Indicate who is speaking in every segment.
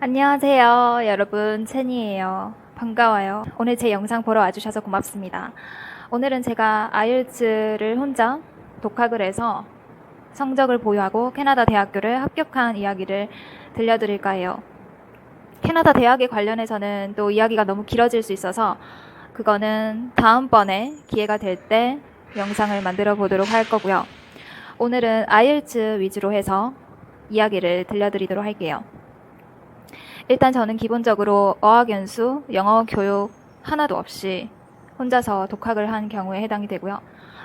Speaker 1: 안녕하세요. 여러분, 채니예요. 반가워요. 오늘 제 영상 보러 와주셔서 고맙습니다. 오늘은 제가 아이엘츠를 혼자 독학을 해서 성적을 보유하고 캐나다 대학교를 합격한 이야기를 들려드릴까 해요. 캐나다 대학에 관련해서는 또 이야기가 너무 길어질 수 있어서 그거는 다음번에 기회가 될 때 영상을 만들어 보도록 할 거고요. 오늘은 아이엘츠 위주로 해서 이야기를 들려드리도록 할게요. 일단 저는 기본적으로 어학연수, 영어 교육 하나도 없이 혼자서 독학을 한 경우에 해당이 되고요.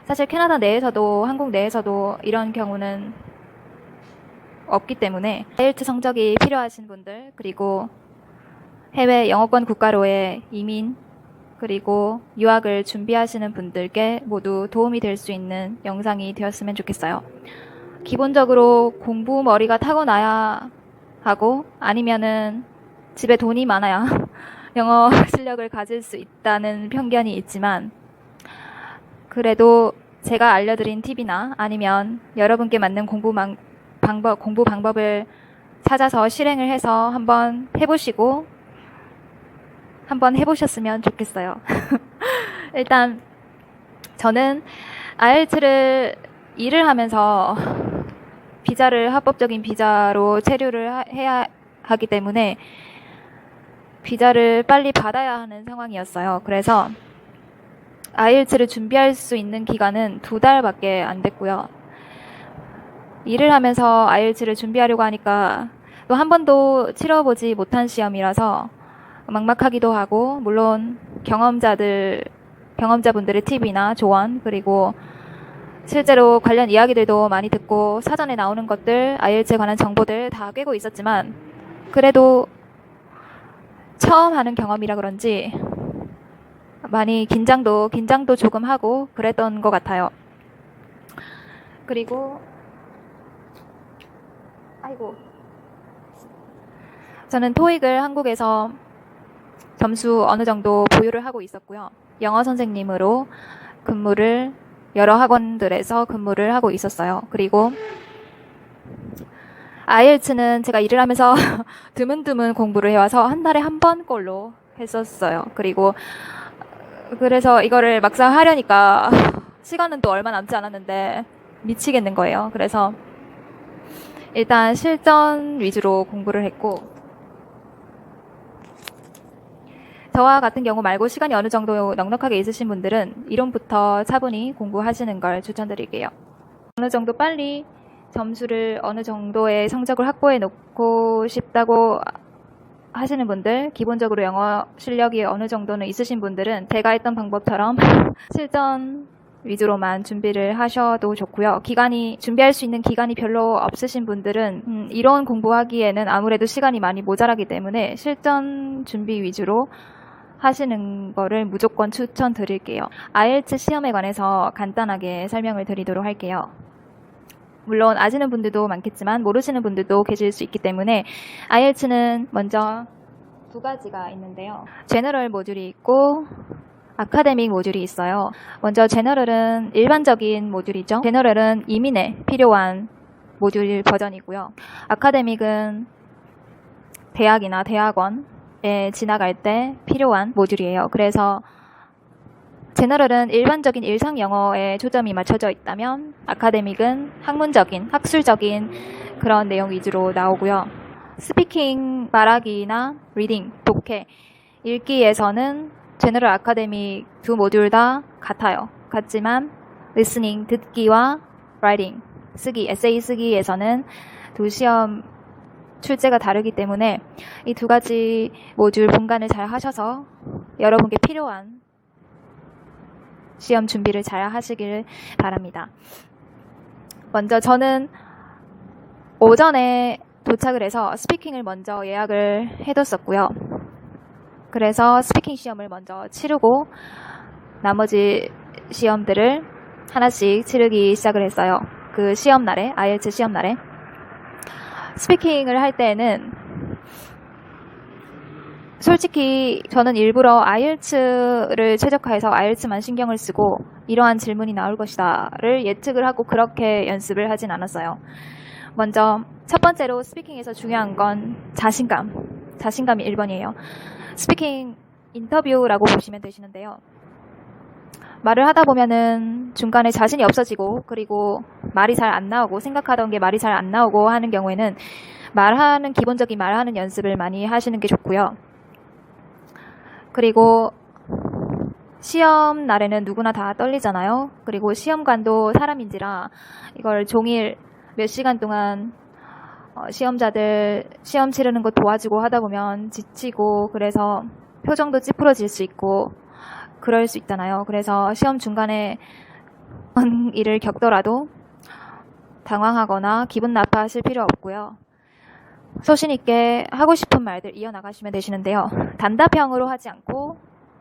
Speaker 1: 사실 캐나다 내에서도 한국 내에서도 이런 경우는 없기 때문에 아이엘츠 성적이 필요하신 분들, 그리고 해외 영어권 국가로의 이민, 그리고 유학을 준비하시는 분들께 모두 도움이 될 수 있는 영상이 되었으면 좋겠어요. 기본적으로 공부 머리가 타고나야 하고 아니면은 집에 돈이 많아야 영어 실력을 가질 수 있다는 편견이 있지만, 그래도 제가 알려드린 팁이나 아니면 여러분께 맞는 공부 방법을 찾아서 실행을 해서 한번 해보셨으면 좋겠어요. 일단 저는 아이엘츠를 일을 하면서 합법적인 비자로 체류를 해야 하기 때문에 비자를 빨리 받아야 하는 상황이었어요. 그래서 아이엘츠를 준비할 수 있는 기간은 2달밖에 안 됐고요. 일을 하면서 아이엘츠를 준비하려고 하니까 또 한 번도 치러보지 못한 시험이라서 막막하기도 하고, 물론 경험자분들의 팁이나 조언, 그리고 실제로 관련 이야기들도 많이 듣고 사전에 나오는 것들, 아이엘츠에 관한 정보들 다 꿰고 있었지만, 그래도 처음 하는 경험이라 그런지 많이 긴장도 조금 하고 그랬던 것 같아요. 그리고 저는 토익을 한국에서 점수 어느 정도 보유를 하고 있었고요. 영어 선생님으로 여러 학원들에서 근무를 하고 있었어요. 그리고 아이엘츠는 제가 일을 하면서 드문드문 공부를 해와서 한 달에 한 번꼴로 했었어요. 그래서 이거를 막상 하려니까 시간은 또 얼마 남지 않았는데 미치겠는 거예요. 그래서 일단 실전 위주로 공부를 했고, 저와 같은 경우 말고 시간이 어느 정도 넉넉하게 있으신 분들은 이론부터 차분히 공부하시는 걸 추천드릴게요. 어느 정도 빨리 점수를 어느 정도의 성적을 확보해 놓고 싶다고 하시는 분들, 기본적으로 영어 실력이 어느 정도는 있으신 분들은 제가 했던 방법처럼 실전 위주로만 준비를 하셔도 좋고요. 준비할 수 있는 기간이 별로 없으신 분들은 이론 공부하기에는 아무래도 시간이 많이 모자라기 때문에 실전 준비 위주로 하시는 거를 무조건 추천드릴게요. 아이엘츠 시험에 관해서 간단하게 설명을 드리도록 할게요. 물론 아시는 분들도 많겠지만 모르시는 분들도 계실 수 있기 때문에 아이엘츠는 먼저 2가지가 있는데요. 제너럴 모듈이 있고 아카데믹 모듈이 있어요. 먼저 제너럴은 일반적인 모듈이죠. 제너럴은 이민에 필요한 모듈 버전이고요. 아카데믹은 대학이나 대학원에 지나갈 때 필요한 모듈이에요. 그래서 제너럴은 일반적인 일상 영어에 초점이 맞춰져 있다면 아카데믹은 학술적인 그런 내용 위주로 나오고요. 스피킹, 말하기나 리딩, 독해, 읽기에서는 제너럴 아카데믹 2 모듈 다 같지만 리스닝, 듣기와 라이팅, 에세이 쓰기에서는 2 시험 출제가 다르기 때문에 이 2가지 모듈 분간을 잘 하셔서 여러분께 필요한 시험 준비를 잘 하시길 바랍니다. 먼저 저는 오전에 도착을 해서 스피킹을 먼저 예약을 해뒀었고요. 그래서 스피킹 시험을 먼저 치르고 나머지 시험들을 하나씩 치르기 시작을 했어요. 그 시험날에, 아이엘츠 시험날에. 스피킹을 할 때에는 솔직히 저는 일부러 아이엘츠를 최적화해서 아이엘츠만 신경을 쓰고 이러한 질문이 나올 것이다를 예측을 하고 그렇게 연습을 하진 않았어요. 먼저 첫 번째로 스피킹에서 중요한 건 자신감. 자신감이 1번이에요. 스피킹 인터뷰라고 보시면 되시는데요. 말을 하다 보면은 중간에 자신이 없어지고 그리고 말이 잘 안 나오고 생각하던 게 말이 잘 안 나오고 하는 경우에는 기본적인 말하는 연습을 많이 하시는 게 좋고요. 그리고 시험 날에는 누구나 다 떨리잖아요. 그리고 시험관도 사람인지라 이걸 종일 몇 시간 동안 시험자들 시험 치르는 거 도와주고 하다 보면 지치고 그래서 표정도 찌푸러질 수 있고 그럴 수 있잖아요. 그래서 시험 중간에 일을 겪더라도 당황하거나 기분 나빠하실 필요 없고요. 소신 있게 하고 싶은 말들 이어나가시면 되시는데요. 단답형으로 하지 않고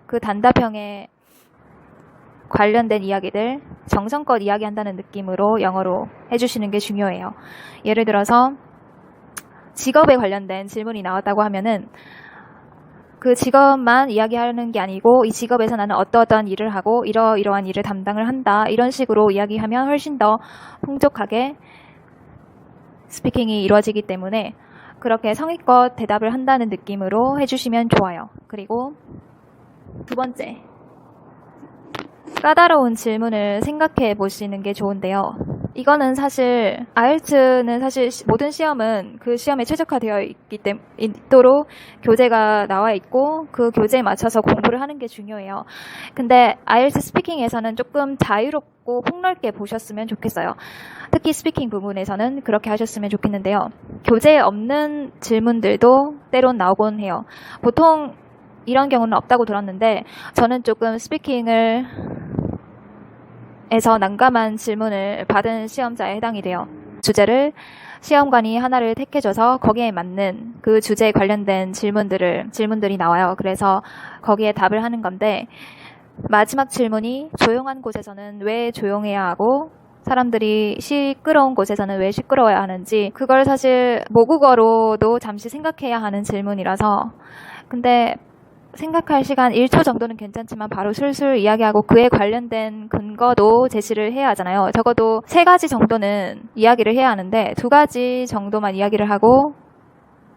Speaker 1: 그 단답형에 관련된 이야기들 정성껏 이야기한다는 느낌으로 영어로 해주시는 게 중요해요. 예를 들어서 직업에 관련된 질문이 나왔다고 하면은 그 직업만 이야기하는 게 아니고 이 직업에서 나는 어떠한 일을 하고 이러이러한 일을 담당을 한다 이런 식으로 이야기하면 훨씬 더 풍족하게 스피킹이 이루어지기 때문에 그렇게 성의껏 대답을 한다는 느낌으로 해주시면 좋아요. 그리고 두 번째, 까다로운 질문을 생각해 보시는 게 좋은데요. 이거는 사실 IELTS는 사실 모든 시험은 그 시험에 최적화되어 있도록 교재가 나와 있고 그 교재에 맞춰서 공부를 하는 게 중요해요. 근데 IELTS 스피킹에서는 조금 자유롭고 폭넓게 보셨으면 좋겠어요. 특히 스피킹 부분에서는 그렇게 하셨으면 좋겠는데요. 교재에 없는 질문들도 때론 나오곤 해요. 보통 이런 경우는 없다고 들었는데 저는 조금 스피킹을 에서 난감한 질문을 받은 시험자에 해당이 돼요. 주제를 시험관이 하나를 택해줘서 거기에 맞는 그 주제에 관련된 질문들이 나와요. 그래서 거기에 답을 하는 건데 마지막 질문이 조용한 곳에서는 왜 조용해야 하고 사람들이 시끄러운 곳에서는 왜 시끄러워야 하는지 그걸 사실 모국어로도 잠시 생각해야 하는 질문이라서 근데 생각할 시간 1초 정도는 괜찮지만 바로 술술 이야기하고 그에 관련된 근거도 제시를 해야 하잖아요. 적어도 3가지 정도는 이야기를 해야 하는데 2가지 정도만 이야기를 하고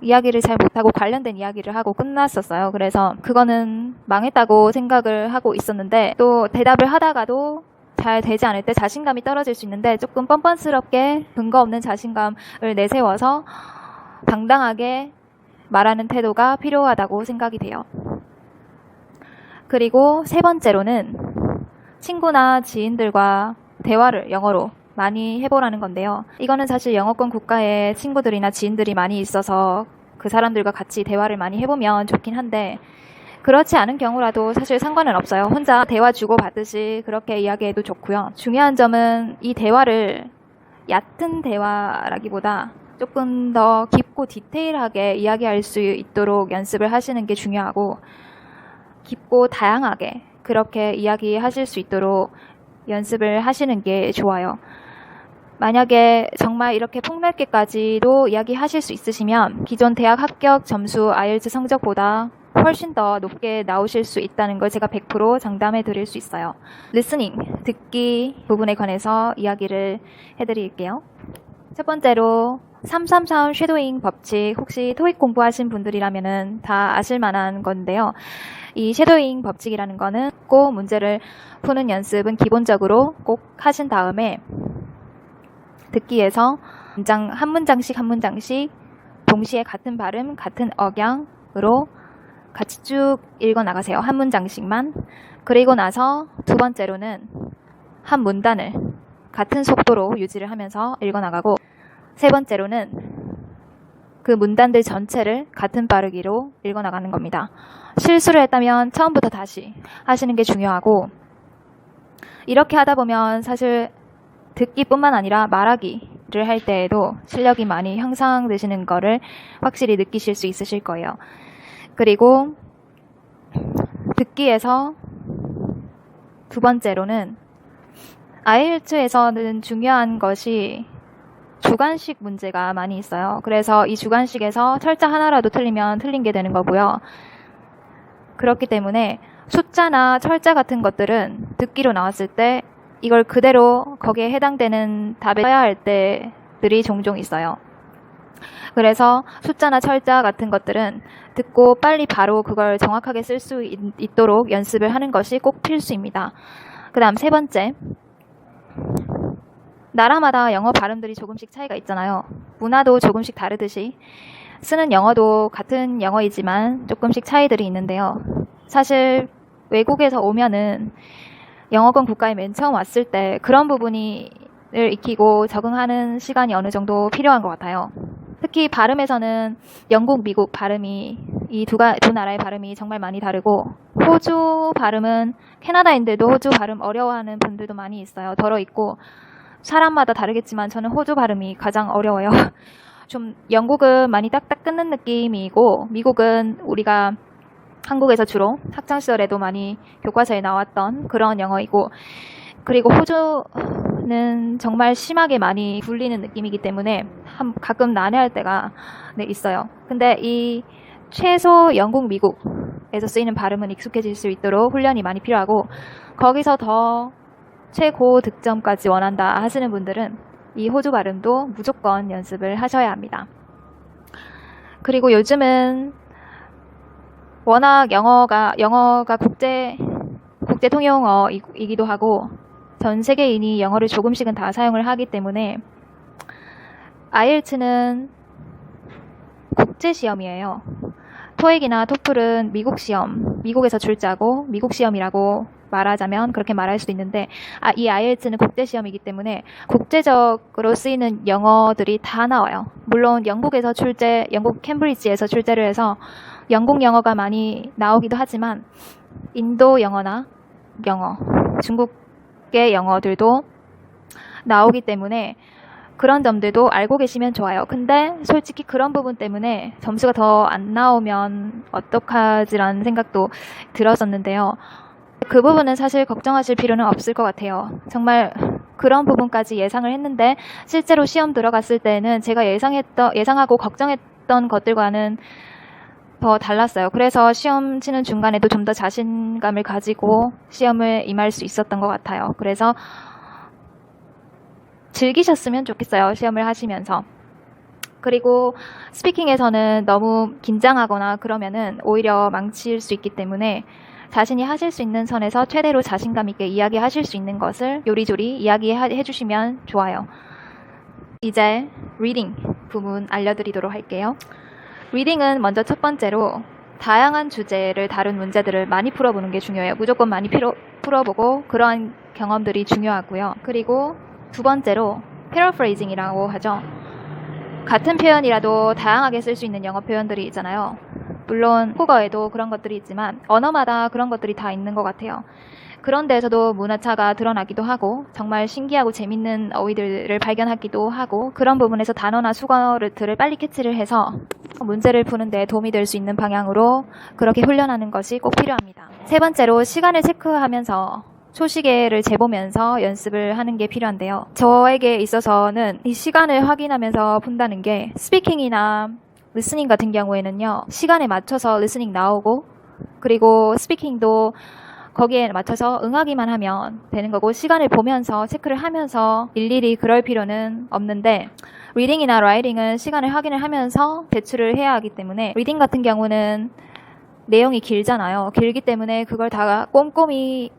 Speaker 1: 이야기를 잘 못하고 관련된 이야기를 하고 끝났었어요. 그래서 그거는 망했다고 생각을 하고 있었는데 또 대답을 하다가도 잘 되지 않을 때 자신감이 떨어질 수 있는데 조금 뻔뻔스럽게 근거 없는 자신감을 내세워서 당당하게 말하는 태도가 필요하다고 생각이 돼요. 그리고 3번째로는 친구나 지인들과 대화를 영어로 많이 해보라는 건데요. 이거는 사실 영어권 국가에 친구들이나 지인들이 많이 있어서 그 사람들과 같이 대화를 많이 해보면 좋긴 한데 그렇지 않은 경우라도 사실 상관은 없어요. 혼자 대화 주고받듯이 그렇게 이야기해도 좋고요. 중요한 점은 이 대화를 얕은 대화라기보다 조금 더 깊고 디테일하게 이야기할 수 있도록 연습을 하시는 게 중요하고 깊고 다양하게 그렇게 이야기하실 수 있도록 연습을 하시는 게 좋아요. 만약에 정말 이렇게 폭넓게까지도 이야기하실 수 있으시면 기존 대학 합격 점수 IELTS 성적보다 훨씬 더 높게 나오실 수 있다는 걸 제가 100% 장담해 드릴 수 있어요. 리스닝, 듣기 부분에 관해서 이야기를 해드릴게요. 첫 번째로 333 쉐도잉 법칙, 혹시 토익 공부하신 분들이라면 다 아실 만한 건데요. 이 쉐도잉 법칙이라는 거는 꼭 문제를 푸는 연습은 기본적으로 꼭 하신 다음에 듣기에서 한 문장씩 동시에 같은 발음, 같은 억양으로 같이 쭉 읽어 나가세요. 한 문장씩만. 그리고 나서 두 번째로는 한 문단을 같은 속도로 유지를 하면서 읽어 나가고 세 번째로는 그 문단들 전체를 같은 빠르기로 읽어 나가는 겁니다. 실수를 했다면 처음부터 다시 하시는 게 중요하고 이렇게 하다 보면 사실 듣기뿐만 아니라 말하기를 할 때에도 실력이 많이 향상되시는 거를 확실히 느끼실 수 있으실 거예요. 그리고 듣기에서 두 번째로는 IELTS에서는 중요한 것이 주관식 문제가 많이 있어요. 그래서 이 주관식에서 철자 하나라도 틀리면 틀린 게 되는 거고요. 그렇기 때문에 숫자나 철자 같은 것들은 듣기로 나왔을 때 이걸 그대로 거기에 해당되는 답에 써야 할 때들이 종종 있어요. 그래서 숫자나 철자 같은 것들은 듣고 빨리 바로 그걸 정확하게 쓸 수 있도록 연습을 하는 것이 꼭 필수입니다. 그 다음 세 번째, 나라마다 영어 발음들이 조금씩 차이가 있잖아요. 문화도 조금씩 다르듯이 쓰는 영어도 같은 영어이지만 조금씩 차이들이 있는데요. 사실 외국에서 오면은 영어권 국가에 맨 처음 왔을 때 그런 부분을 익히고 적응하는 시간이 어느 정도 필요한 것 같아요. 특히 발음에서는 영국, 미국 발음이 이 두 나라의 발음이 정말 많이 다르고, 호주 발음은 캐나다인들도 호주 발음 어려워하는 분들도 많이 있어요. 덜어 있고 사람마다 다르겠지만 저는 호주 발음이 가장 어려워요. 좀 영국은 많이 딱딱 끊는 느낌이고, 미국은 우리가 한국에서 주로 학창시절에도 많이 교과서에 나왔던 그런 영어이고, 그리고 호주는 정말 심하게 많이 불리는 느낌이기 때문에 가끔 난해할 때가 있어요. 근데 이 최소 영국, 미국에서 쓰이는 발음은 익숙해질 수 있도록 훈련이 많이 필요하고, 거기서 더 최고 득점까지 원한다 하시는 분들은 이 호주 발음도 무조건 연습을 하셔야 합니다. 그리고 요즘은 워낙 영어가 국제 통용어이기도 하고 전 세계인이 영어를 조금씩은 다 사용을 하기 때문에 IELTS는 국제 시험이에요. 토익이나 토플은 미국 시험, 미국에서 출제하고 미국 시험이라고 말하자면 그렇게 말할 수도 있는데, 이 IELTS는 국제 시험이기 때문에 국제적으로 쓰이는 영어들이 다 나와요. 물론 영국 캠브리지에서 출제를 해서 영국 영어가 많이 나오기도 하지만 인도 영어나 중국의 영어들도 나오기 때문에 그런 점들도 알고 계시면 좋아요. 근데 솔직히 그런 부분 때문에 점수가 더 안 나오면 어떡하지라는 생각도 들었었는데요. 그 부분은 사실 걱정하실 필요는 없을 것 같아요. 정말 그런 부분까지 예상을 했는데 실제로 시험 들어갔을 때는 제가 예상하고 걱정했던 것들과는 더 달랐어요. 그래서 시험 치는 중간에도 좀 더 자신감을 가지고 시험을 임할 수 있었던 것 같아요. 그래서 즐기셨으면 좋겠어요. 시험을 하시면서. 그리고 스피킹에서는 너무 긴장하거나 그러면은 오히려 망칠 수 있기 때문에 자신이 하실 수 있는 선에서 최대로 자신감 있게 이야기하실 수 있는 것을 요리조리 이야기해 주시면 좋아요. 이제 리딩 부분 알려드리도록 할게요. 리딩은 먼저 첫 번째로 다양한 주제를 다룬 문제들을 많이 풀어보는 게 중요해요. 무조건 많이 풀어보고 그러한 경험들이 중요하고요. 그리고 두 번째로 패러프레이징이라고 하죠. 같은 표현이라도 다양하게 쓸 수 있는 영어 표현들이 있잖아요. 물론 한국어에도 그런 것들이 있지만 언어마다 그런 것들이 다 있는 것 같아요. 그런 데에서도 문화차가 드러나기도 하고 정말 신기하고 재밌는 어휘들을 발견하기도 하고, 그런 부분에서 단어나 수거들을 빨리 캐치를 해서 문제를 푸는 데 도움이 될 수 있는 방향으로 그렇게 훈련하는 것이 꼭 필요합니다. 세 번째로 시간을 체크하면서 초시계를 재보면서 연습을 하는 게 필요한데요. 저에게 있어서는 이 시간을 확인하면서 푼다는 게, 스피킹이나 리스닝 같은 경우에는요, 시간에 맞춰서 리스닝 나오고 그리고 스피킹도 거기에 맞춰서 응하기만 하면 되는 거고, 시간을 보면서 체크를 하면서 일일이 그럴 필요는 없는데, 리딩이나 라이팅은 시간을 확인을 하면서 제출을 해야 하기 때문에, 리딩 같은 경우는 내용이 길잖아요. 길기 때문에 그걸 다 꼼꼼히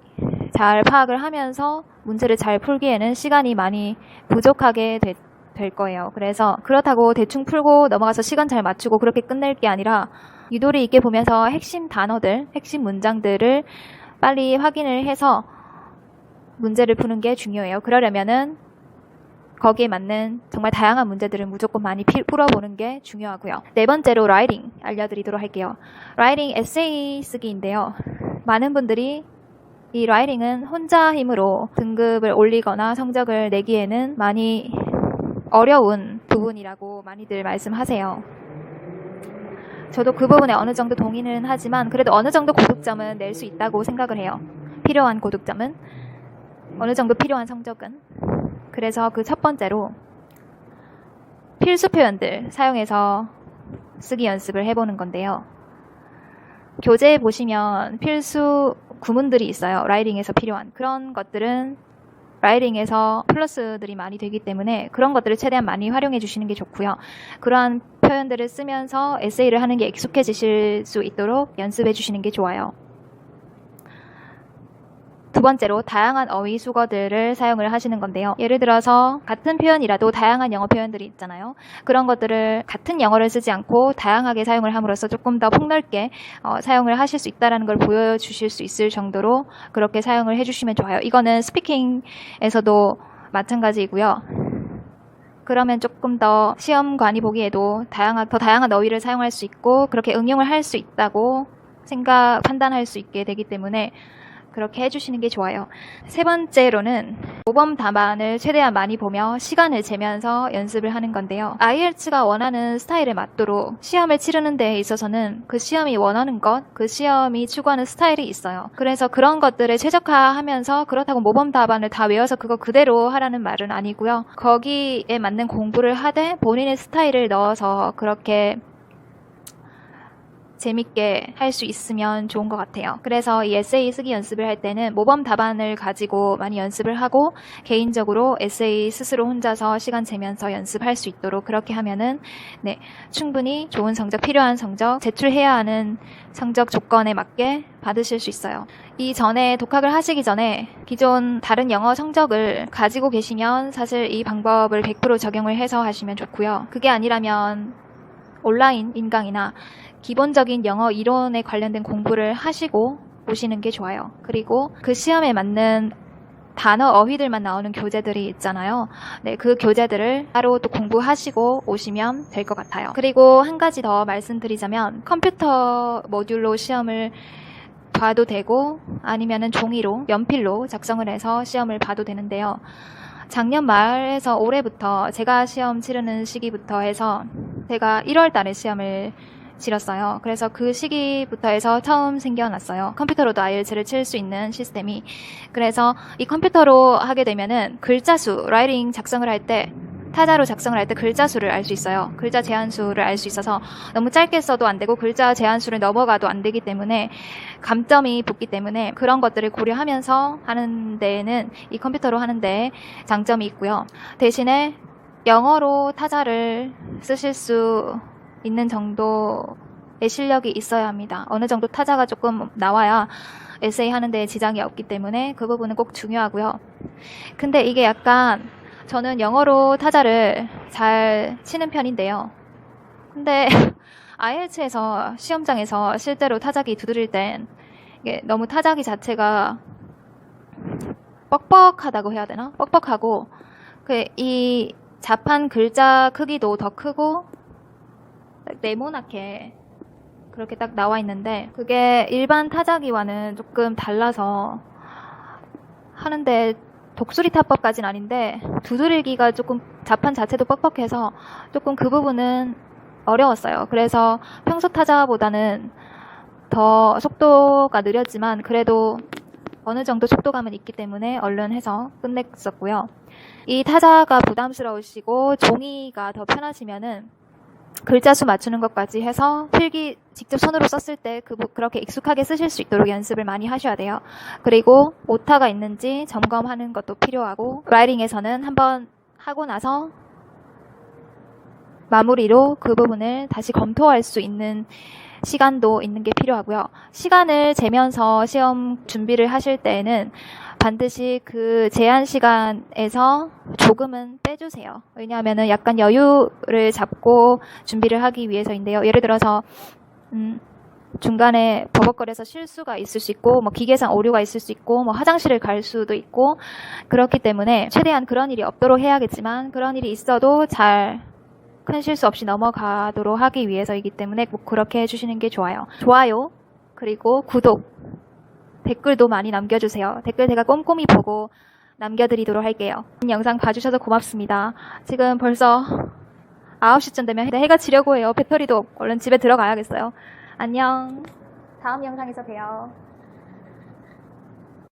Speaker 1: 잘 파악을 하면서 문제를 잘 풀기에는 시간이 많이 부족하게 될 거예요. 그래서 그렇다고 대충 풀고 넘어가서 시간 잘 맞추고 그렇게 끝낼 게 아니라 유도리 있게 보면서 핵심 단어들, 핵심 문장들을 빨리 확인을 해서 문제를 푸는 게 중요해요. 그러려면은 거기에 맞는 정말 다양한 문제들을 무조건 많이 풀어보는 게 중요하고요. 네 번째로 라이팅 알려드리도록 할게요. 라이팅 에세이 쓰기인데요. 많은 분들이 이 라이팅은 혼자 힘으로 등급을 올리거나 성적을 내기에는 많이 어려운 부분이라고 많이들 말씀하세요. 저도 그 부분에 어느 정도 동의는 하지만 그래도 어느 정도 고득점은 낼 수 있다고 생각을 해요. 필요한 고득점은, 어느 정도 필요한 성적은. 그래서 그 첫 번째로 필수 표현들 사용해서 쓰기 연습을 해보는 건데요. 교재에 보시면 필수 구문들이 있어요. 라이팅에서 필요한 그런 것들은 라이팅에서 플러스들이 많이 되기 때문에 그런 것들을 최대한 많이 활용해 주시는 게 좋고요. 그러한 표현들을 쓰면서 에세이를 하는 게 익숙해지실 수 있도록 연습해 주시는 게 좋아요. 두 번째로 다양한 어휘 수거들을 사용을 하시는 건데요. 예를 들어서 같은 표현이라도 다양한 영어 표현들이 있잖아요. 그런 것들을 같은 영어를 쓰지 않고 다양하게 사용을 함으로써 조금 더 폭넓게 사용을 하실 수 있다는 걸 보여주실 수 있을 정도로 그렇게 사용을 해주시면 좋아요. 이거는 스피킹에서도 마찬가지이고요. 그러면 조금 더 시험관이 보기에도 더 다양한 어휘를 사용할 수 있고 그렇게 응용을 할 수 있다고 판단할 수 있게 되기 때문에 그렇게 해주시는 게 좋아요. 세 번째로는 모범 답안을 최대한 많이 보며 시간을 재면서 연습을 하는 건데요. IELTS가 원하는 스타일에 맞도록 시험을 치르는 데 있어서는 그 시험이 원하는 것, 그 시험이 추구하는 스타일이 있어요. 그래서 그런 것들을 최적화하면서 그렇다고 모범 답안을 다 외워서 그거 그대로 하라는 말은 아니고요. 거기에 맞는 공부를 하되 본인의 스타일을 넣어서 그렇게 재밌게 할 수 있으면 좋은 것 같아요. 그래서 이 에세이 쓰기 연습을 할 때는 모범 답안을 가지고 많이 연습을 하고 개인적으로 에세이 스스로 혼자서 시간 재면서 연습할 수 있도록 그렇게 하면은 충분히 좋은 성적, 필요한 성적, 제출해야 하는 성적 조건에 맞게 받으실 수 있어요. 이전에 독학을 하시기 전에 기존 다른 영어 성적을 가지고 계시면 사실 이 방법을 100% 적용을 해서 하시면 좋고요. 그게 아니라면 온라인 인강이나 기본적인 영어 이론에 관련된 공부를 하시고 오시는 게 좋아요. 그리고 그 시험에 맞는 단어, 어휘들만 나오는 교재들이 있잖아요. 그 교재들을 따로 또 공부하시고 오시면 될 것 같아요. 그리고 한 가지 더 말씀드리자면 컴퓨터 모듈로 시험을 봐도 되고 아니면은 종이로, 연필로 작성을 해서 시험을 봐도 되는데요. 작년 말에서 올해부터 제가 시험 치르는 시기부터 해서 제가 1월 달에 시험을 치렀어요. 그래서 그 시기부터 해서 처음 생겨났어요. 컴퓨터로도 IELTS를 칠 수 있는 시스템이. 그래서 이 컴퓨터로 하게 되면은 글자 수, 라이팅 작성을 할 때 타자로 작성을 할 때 글자 수를 알 수 있어요. 글자 제한 수를 알 수 있어서 너무 짧게 써도 안 되고 글자 제한 수를 넘어가도 안 되기 때문에 감점이 붙기 때문에 그런 것들을 고려하면서 하는 데에는 이 컴퓨터로 하는 데 장점이 있고요. 대신에 영어로 타자를 쓰실 수 있는 정도의 실력이 있어야 합니다. 어느 정도 타자가 조금 나와야 에세이 하는 데 지장이 없기 때문에 그 부분은 꼭 중요하고요. 근데 이게 약간 저는 영어로 타자를 잘 치는 편인데요. 근데 IELTS에서 시험장에서 실제로 타자기 두드릴 땐 이게 너무 타자기 자체가 뻑뻑하다고 해야 되나? 뻑뻑하고 이 자판 글자 크기도 더 크고 네모나게 그렇게 딱 나와 있는데 그게 일반 타자기와는 조금 달라서 하는데 독수리 타법까지는 아닌데 두드리기가 조금 자판 자체도 뻑뻑해서 조금 그 부분은 어려웠어요. 그래서 평소 타자보다는 더 속도가 느렸지만 그래도 어느 정도 속도감은 있기 때문에 얼른 해서 끝냈었고요. 이 타자가 부담스러우시고 종이가 더 편하시면은 글자 수 맞추는 것까지 해서 필기 직접 손으로 썼을 때 그렇게 익숙하게 쓰실 수 있도록 연습을 많이 하셔야 돼요. 그리고 오타가 있는지 점검하는 것도 필요하고 라이팅에서는 한번 하고 나서 마무리로 그 부분을 다시 검토할 수 있는 시간도 있는 게 필요하고요. 시간을 재면서 시험 준비를 하실 때에는 반드시 그 제한 시간에서 조금은 빼주세요. 왜냐하면 약간 여유를 잡고 준비를 하기 위해서인데요. 예를 들어서 중간에 버벅거려서 실수가 있을 수 있고 기계상 오류가 있을 수 있고 화장실을 갈 수도 있고 그렇기 때문에 최대한 그런 일이 없도록 해야겠지만 그런 일이 있어도 잘 큰 실수 없이 넘어가도록 하기 위해서이기 때문에 꼭 그렇게 해주시는 게 좋아요. 좋아요, 그리고 구독, 댓글도 많이 남겨주세요. 댓글 제가 꼼꼼히 보고 남겨드리도록 할게요. 영상 봐주셔서 고맙습니다. 지금 벌써 9시쯤 되면 해가 지려고 해요. 배터리도 없고 얼른 집에 들어가야겠어요. 안녕. 다음 영상에서 봬요.